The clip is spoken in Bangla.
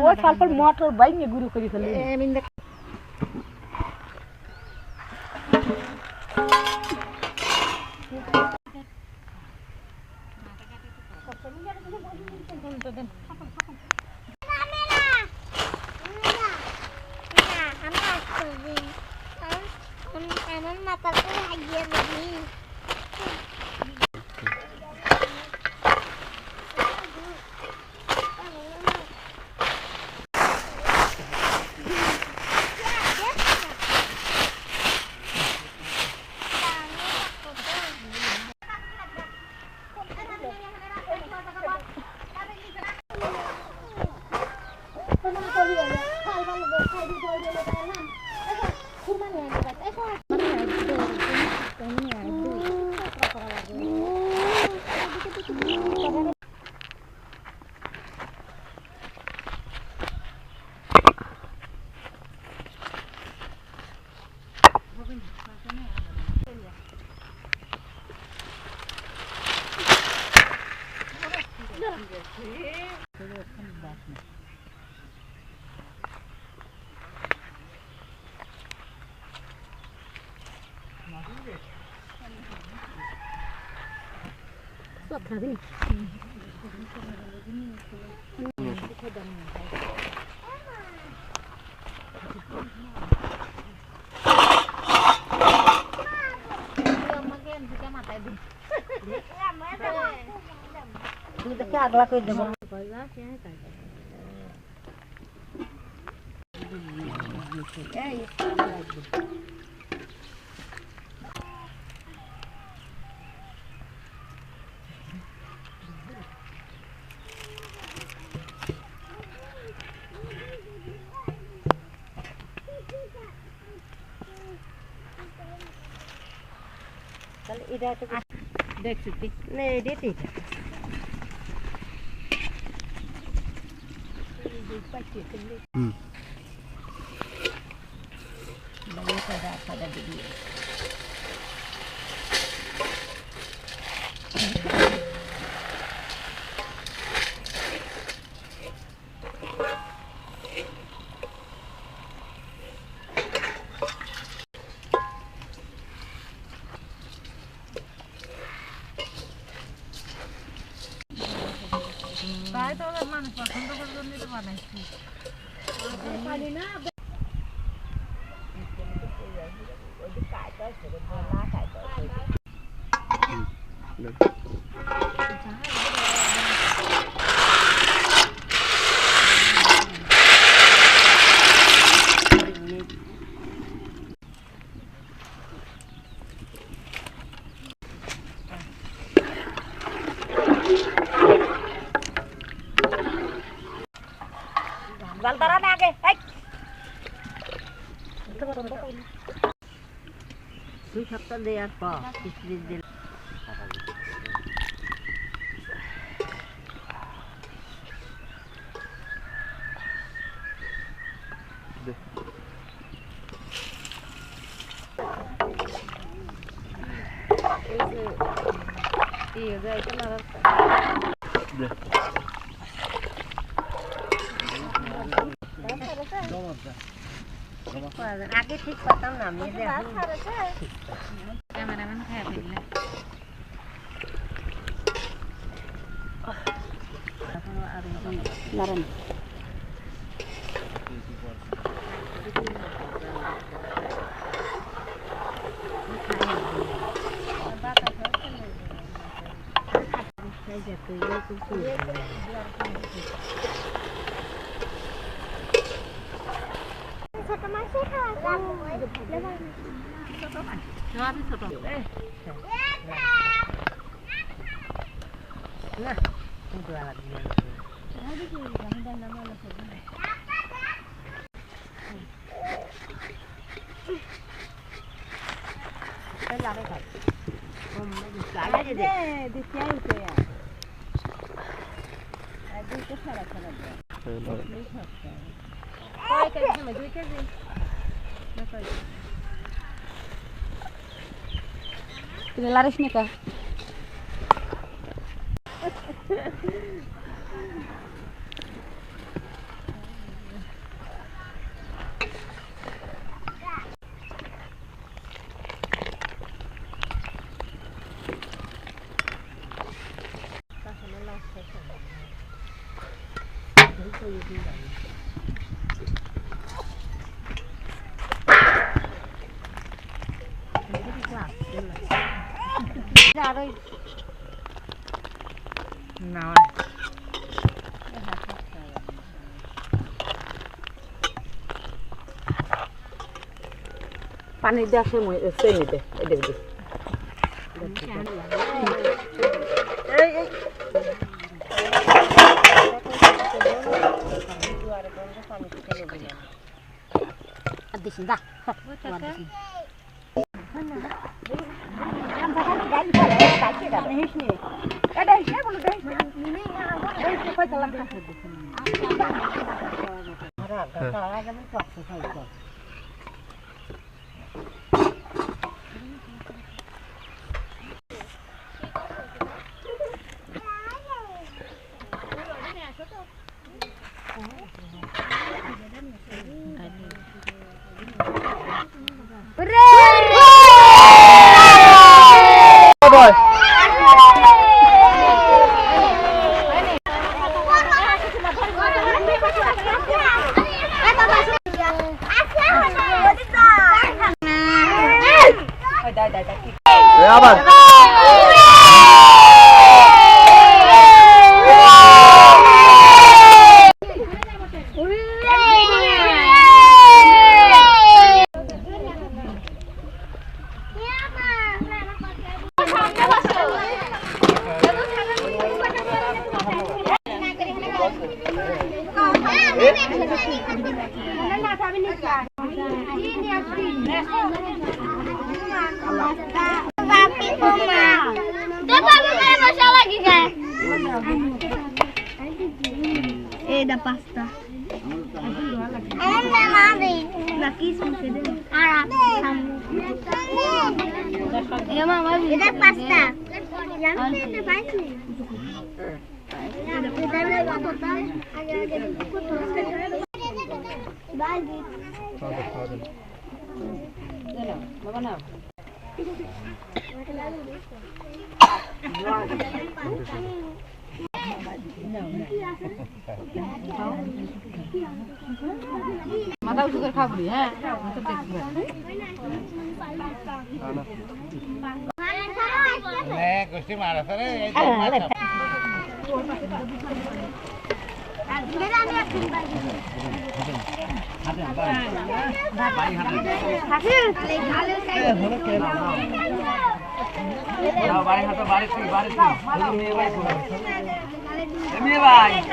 ওই ফালফল মোটর বাইঙে গুরু করে ফেলে আমার মাথাতে লাগিয়ে দিবি দেখে আগলা করে দেবো তাহলে এটা তো দেখছি না এটা ঠিক আছে সাদা দিবি তাই তো মানুষ পছন্দ করার জন্য তো বানাইছি পানি না Baltaran aja, hai. Tuh siapa dia apa? Istri dia. Iya, guys, itu malah. আগে ঠিক পাতাম না আমি ক্যামেরাম্যান খায় ফেললে নরম ছোট মাছ খাওয়া ছোট মাছ ছোট না কিন্তু আলাদা তুই লারিস নি কা পানি দেওয়ার সময় সেই নিতে এদের দিই দিস দা আবার Ada pasta. Ada mami. Laki sudah. Arab. Ya mama. Ada pasta. Yang ini pasti. মাথা উঁচু করে খাবি হ্যাঁ গোষ্ঠী মারাছে রে বাড়ি হাতে বাড়ি বাড়ি মেয়ে ভাই